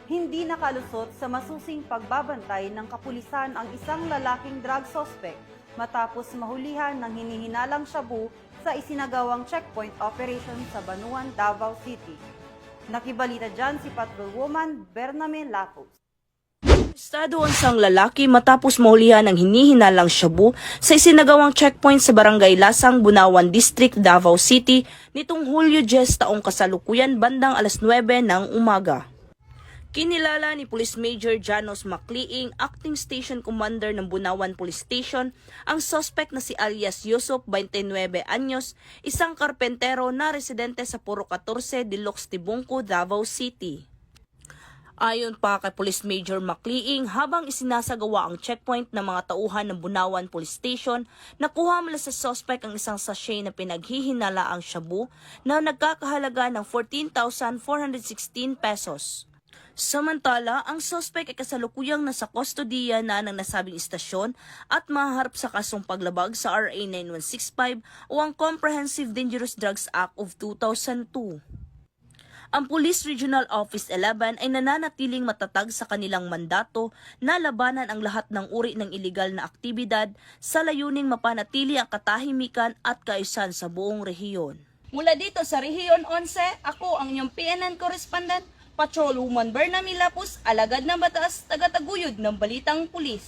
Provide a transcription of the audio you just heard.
Hindi nakalusot sa masusing pagbabantay ng kapulisan ang isang lalaking drug suspect matapos mahulihan ng hinihinalang shabu sa isinagawang checkpoint operation sa Banuan, Davao City. Nakibalita dyan si Patrolwoman Bername Lapos. Estado ang isang lalaki matapos mahulihan ng hinihinalang shabu sa isinagawang checkpoint sa Barangay Lasang, Bunawan District, Davao City nitong Hulyo 10 taong kasalukuyan bandang alas 9 ng umaga. Kinilala ni Police Major Janos Macliing, Acting Station Commander ng Bunawan Police Station, ang suspect na si alias Yusuf, 29 anyos, isang karpentero na residente sa Puro 14, Dilox, Tibungco, Davao City. Ayon pa kay Police Major Macliing, habang isinasagawa ang checkpoint ng mga tauhan ng Bunawan Police Station, nakuha mula sa suspect ang isang sachet na pinaghihinalaang shabu na nagkakahalaga ng 14,416 pesos. Samantala, ang suspect ay kasalukuyang nasa kustodiya na ng nasabing istasyon at mahaharap sa kasong paglabag sa RA 9165 o ang Comprehensive Dangerous Drugs Act of 2002. Ang Police Regional Office 11 ay nananatiling matatag sa kanilang mandato na labanan ang lahat ng uri ng iligal na aktibidad sa layuning mapanatili ang katahimikan at kaayusan sa buong rehiyon. Mula dito sa Rehiyon 11, ako ang inyong PNN correspondent, Patrolwoman Bername Lapus, alagad ng batas, taga-taguyod ng Balitang Pulis.